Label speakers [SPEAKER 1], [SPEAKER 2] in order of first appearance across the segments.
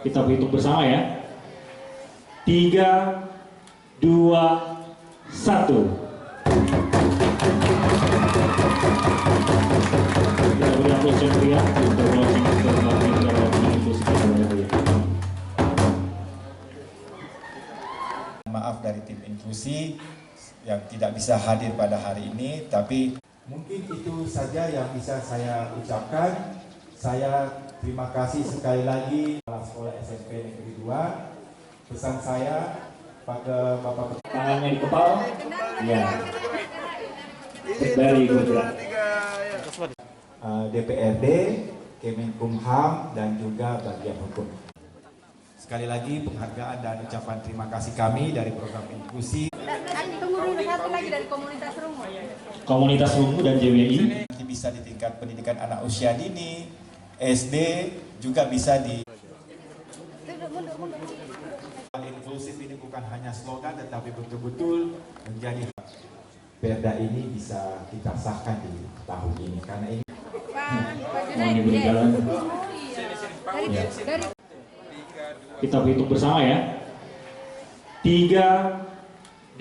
[SPEAKER 1] Kita hitung bersama ya. 3, 2, 1. Kita beri aplaus yang meriah untuk launching terbaik dalam inklusi budaya.
[SPEAKER 2] Maaf dari tim inklusi yang tidak bisa hadir pada hari ini, tapi mungkin itu saja yang bisa saya ucapkan. Saya terima kasih sekali lagi Kepala Sekolah SMP Negeri 2. Pesan saya pada Bapak
[SPEAKER 1] Tangannya di kepala. Ya. Dari Gujarat.
[SPEAKER 2] DPRD, Kemenkumham, dan juga bagian hukum. Sekali lagi penghargaan dan ucapan terima kasih kami dari program inklusi.
[SPEAKER 3] Tunggu dulu, satu lagi dari komunitas Rungu.
[SPEAKER 1] Komunitas Rungu dan JWI.
[SPEAKER 2] Nanti bisa di tingkat pendidikan anak usia dini, SD, juga bisa di inklusif. Ini bukan hanya slogan tetapi betul-betul menjadi Perda ini bisa kita sahkan di tahun ini karena ini
[SPEAKER 1] Mau diberi jalan. Ya. Kita hitung bersama ya. 3, 2, 1.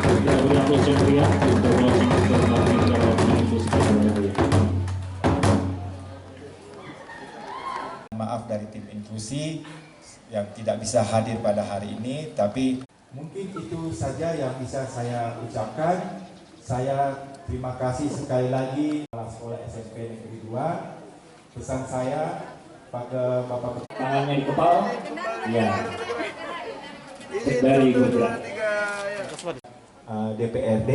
[SPEAKER 1] Kita beri aplaus yang meriah untuk launching terbaik dalam inklusi budaya.
[SPEAKER 2] maaf dari tim inklusi yang tidak bisa hadir pada hari ini, tapi mungkin itu saja yang bisa saya ucapkan. Saya terima kasih sekali lagi Kepala Sekolah SMP Negeri 2. Pesan saya pada Bapak
[SPEAKER 1] Tangannya di kepala. Ya. Dari Gujarat.
[SPEAKER 2] DPRD,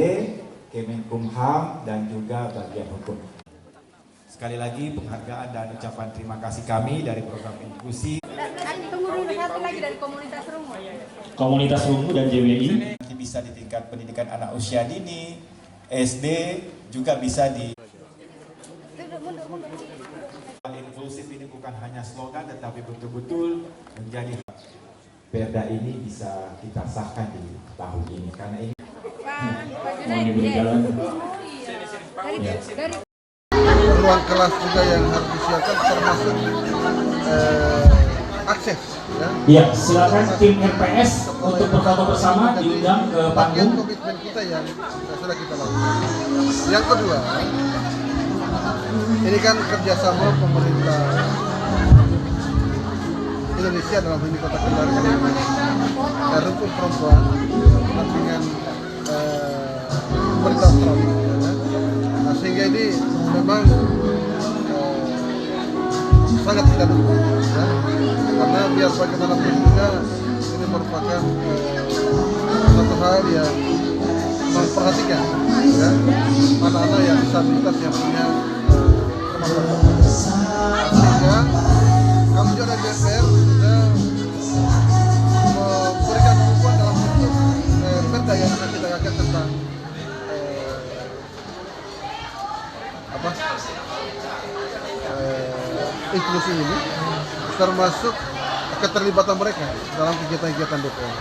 [SPEAKER 2] Kemenkumham, dan juga bagian hukum. Sekali lagi penghargaan dan ucapan terima kasih kami dari program inklusi.
[SPEAKER 3] Tunggu dulu, satu lagi dari komunitas Rungu.
[SPEAKER 1] Komunitas Rungu dan JWI.
[SPEAKER 2] Nanti bisa di tingkat pendidikan anak usia dini, SD, juga bisa di inklusif. Ini bukan hanya slogan tetapi betul-betul menjadi Perda ini bisa kita sahkan di tahun ini karena ini
[SPEAKER 1] Mau diberi jalan. Ya.
[SPEAKER 4] Ruang kelas juga yang harus disiapkan termasuk akses ya.
[SPEAKER 1] Ya, silakan tim RPS untuk berfoto bersama diundang ke
[SPEAKER 4] Bagian
[SPEAKER 1] panggung.
[SPEAKER 4] komitmen kita yang sudah kita lakukan. Yang kedua, ini kan kerjasama pemerintah Indonesia dalam ini Kota Kendari dan Rukun Perempuan dengan pemerintah Australia. Nah, sehingga ini memang sangat kita dukung ya. Karena biar bagaimanapun juga ini merupakan satu hal yang memperhatikan ya, anak-anak yang disabilitas yang punya kemampuan. Sehingga kami juga dari DPR sudah memberikan dukungan dalam bentuk perda yang akan kita angkat tentang inklusi ini, termasuk keterlibatan mereka dalam kegiatan-kegiatan DPR.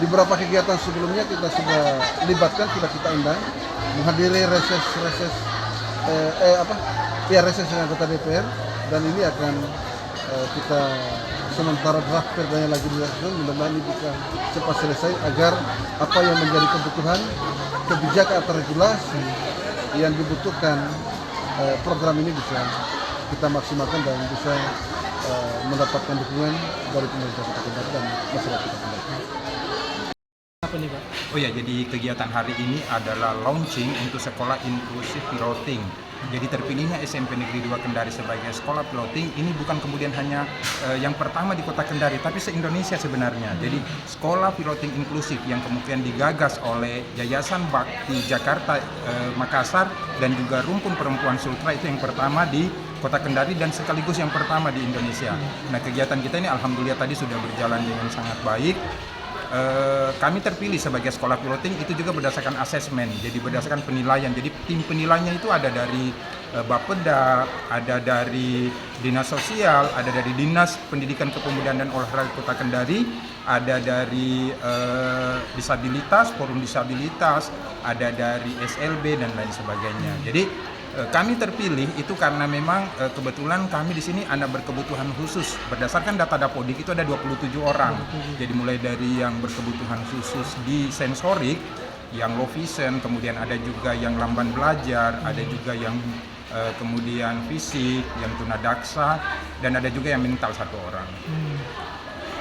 [SPEAKER 4] Di beberapa kegiatan sebelumnya kita sudah libatkan, sudah kita undang menghadiri reses dengan anggota DPR, dan ini akan kita sementara draft perdanya lagi disusun, mudah-mudahan ini bisa cepat selesai agar apa yang menjadi kebutuhan kebijakan atau regulasi yang dibutuhkan program ini bisa kita maksimalkan dan bisa mendapatkan dukungan dari pemerintah Kota Kendari dan masyarakat Kota Kendari.
[SPEAKER 5] Apa nih Pak? Oh ya, jadi kegiatan hari ini adalah launching untuk sekolah inklusif piloting. Jadi terpilihnya SMP Negeri 2 Kendari sebagai sekolah piloting ini bukan kemudian hanya yang pertama di Kota Kendari, tapi se-Indonesia sebenarnya. Jadi sekolah piloting inklusif yang kemudian digagas oleh Yayasan Bakti Jakarta Makassar dan juga Rumpun Perempuan Sultra itu yang pertama di Kota Kendari dan sekaligus yang pertama di Indonesia. Nah, kegiatan kita ini alhamdulillah tadi sudah berjalan dengan sangat baik. Kami terpilih sebagai sekolah piloting itu juga berdasarkan asesmen, jadi berdasarkan penilaian. Jadi tim penilainya itu ada dari Bapeda, ada dari Dinas Sosial, ada dari Dinas Pendidikan Kepemudaan dan Olahraga Kota Kendari, ada dari disabilitas, forum disabilitas, ada dari SLB dan lain sebagainya. Jadi Kami terpilih itu karena memang kebetulan kami di sini anak berkebutuhan khusus. Berdasarkan data Dapodik itu ada 27 orang. Jadi mulai dari yang berkebutuhan khusus di sensorik, yang low vision, kemudian ada juga yang lamban belajar, ada juga yang kemudian fisik, yang tunadaksa, dan ada juga yang mental 1 orang.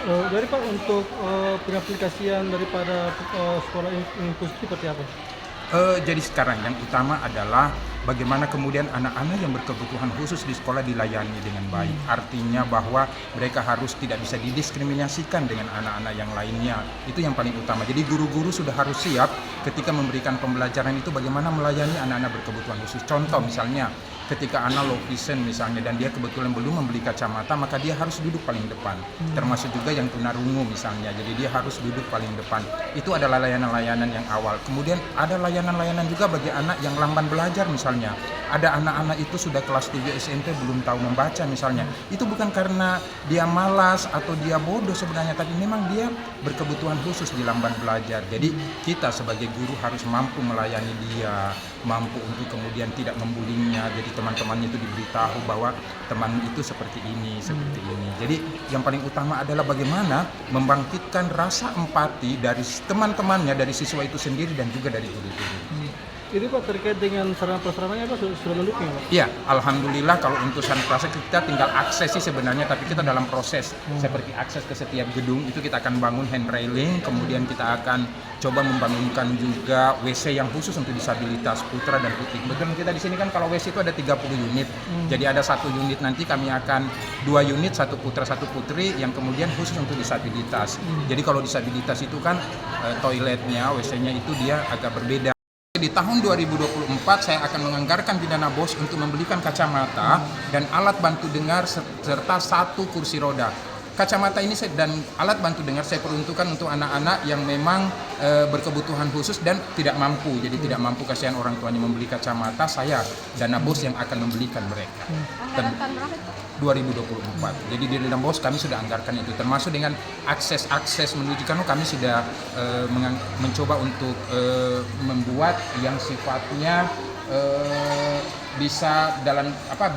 [SPEAKER 6] Dari Pak, untuk pengaplikasian daripada sekolah inklusif seperti apa?
[SPEAKER 5] Jadi sekarang yang utama adalah bagaimana kemudian anak-anak yang berkebutuhan khusus di sekolah dilayani dengan baik. Artinya bahwa mereka harus tidak bisa didiskriminasikan dengan anak-anak yang lainnya. Itu yang paling utama. Jadi guru-guru sudah harus siap ketika memberikan pembelajaran itu bagaimana melayani anak-anak berkebutuhan khusus. Contoh misalnya, ketika anak low vision misalnya dan dia kebetulan belum membeli kacamata, maka dia harus duduk paling depan. Termasuk juga yang tunarungu misalnya, jadi dia harus duduk paling depan. Itu adalah layanan-layanan yang awal. Kemudian ada layanan-layanan juga bagi anak yang lamban belajar misalnya. Ada anak-anak itu sudah kelas 7 SMP belum tahu membaca misalnya. Itu bukan karena dia malas atau dia bodoh sebenarnya, tapi memang dia berkebutuhan khusus di lamban belajar. Jadi kita sebagai guru harus mampu melayani dia, mampu untuk kemudian tidak membulinya. Jadi teman-temannya itu diberitahu bahwa teman itu seperti ini, seperti ini. Jadi yang paling utama adalah bagaimana membangkitkan rasa empati dari teman-temannya, dari siswa itu sendiri dan juga dari guru-guru.
[SPEAKER 6] Itu Pak, terkait dengan sarana-prasarananya Pak sudah mendukung Pak?
[SPEAKER 5] Iya, alhamdulillah kalau untuk sarana kita tinggal akses sih sebenarnya, tapi kita dalam proses seperti akses ke setiap gedung itu kita akan bangun handrailing, kemudian kita akan coba membangunkan juga WC yang khusus untuk disabilitas putra dan putri. Kebetulan kita di sini kan kalau WC itu ada 30 unit, jadi ada 1 unit nanti kami akan 2 unit, 1 putra 1 putri yang kemudian khusus untuk disabilitas. Jadi kalau disabilitas itu kan toiletnya, WC-nya itu dia agak berbeda. Di tahun 2024 saya akan menganggarkan di dana BOS untuk membelikan kacamata dan alat bantu dengar serta 1 kursi roda. Kacamata ini dan alat bantu dengar saya peruntukkan untuk anak-anak yang memang berkebutuhan khusus dan tidak mampu. Jadi tidak mampu, kasihan orang tuanya membeli kacamata, saya dana BOS yang akan membelikan mereka.
[SPEAKER 3] Anggaran tahun berapa itu?
[SPEAKER 5] 2024. Jadi di dana BOS kami sudah anggarkan itu, termasuk dengan akses menuju kan kami sudah mencoba untuk membuat yang sifatnya bisa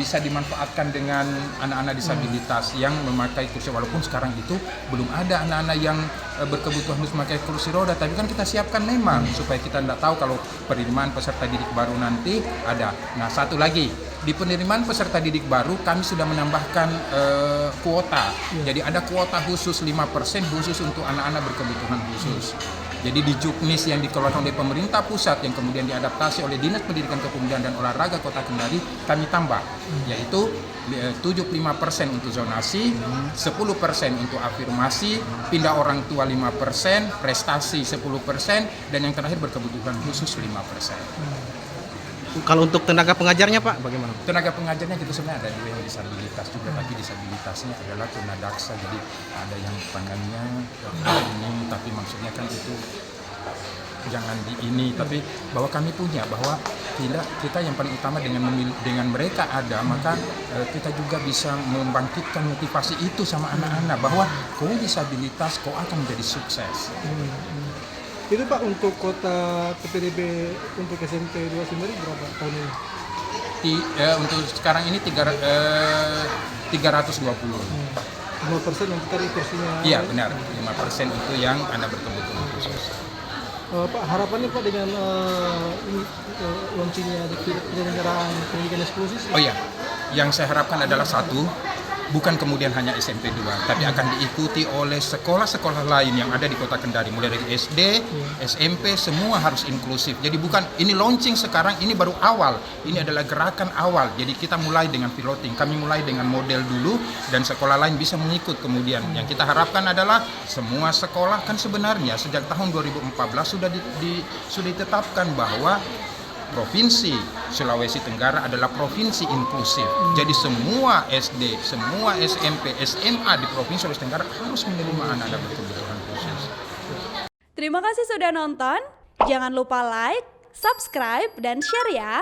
[SPEAKER 5] bisa dimanfaatkan dengan anak-anak disabilitas yang memakai kursi, walaupun sekarang itu belum ada anak-anak yang berkebutuhan khusus memakai kursi roda, tapi kan kita siapkan memang supaya kita tidak tahu kalau penerimaan peserta didik baru nanti ada. Nah, satu lagi, di penerimaan peserta didik baru kami sudah menambahkan kuota. Jadi ada kuota khusus 5% khusus untuk anak-anak berkebutuhan khusus. Jadi di Juknis yang dikeluarkan oleh pemerintah pusat yang kemudian diadaptasi oleh Dinas Pendidikan Kepemudaan dan Olahraga Kota Kendari, kami tambah, yaitu 75% untuk zonasi, 10% untuk afirmasi, pindah orang tua 5%, prestasi 10%, dan yang terakhir berkebutuhan khusus 5%.
[SPEAKER 7] Kalau untuk tenaga pengajarnya Pak, bagaimana?
[SPEAKER 5] Tenaga pengajarnya kita sebenarnya ada juga yang disabilitas juga, tapi disabilitasnya adalah tunadaksa, jadi ada yang tangannya ini, tapi maksudnya kan itu jangan di ini, tapi bahwa kami punya, bahwa kita yang paling utama dengan mereka ada, maka kita juga bisa membangkitkan motivasi itu sama anak-anak bahwa kau disabilitas kau akan menjadi sukses.
[SPEAKER 6] Itu Pak, untuk kota PPDB untuk SMP 2 Sendiri berapa tahun ini?
[SPEAKER 5] Untuk sekarang ini 320.
[SPEAKER 6] 5% untuk tadi kursinya?
[SPEAKER 5] Iya benar, 5% itu yang anak berkebutuhan khusus.
[SPEAKER 6] Pak, harapannya Pak dengan launchingnya di penyelenggaraan pendidikan inklusif?
[SPEAKER 5] Oh iya, yang saya harapkan adalah satu, bukan kemudian hanya SMP 2, tapi akan diikuti oleh sekolah-sekolah lain yang ada di Kota Kendari, mulai dari SD, SMP, semua harus inklusif. Jadi bukan ini launching sekarang, ini baru awal, ini adalah gerakan awal. Jadi kita mulai dengan piloting, kami mulai dengan model dulu, dan sekolah lain bisa mengikut kemudian. Yang kita harapkan adalah semua sekolah, kan sebenarnya sejak tahun 2014 sudah ditetapkan bahwa Provinsi Sulawesi Tenggara adalah provinsi inklusif. Jadi semua SD, semua SMP, SMA di Provinsi Sulawesi Tenggara harus menerima anak-anak berkebutuhan khusus.
[SPEAKER 8] Terima kasih sudah nonton. Jangan lupa like, subscribe, dan share ya.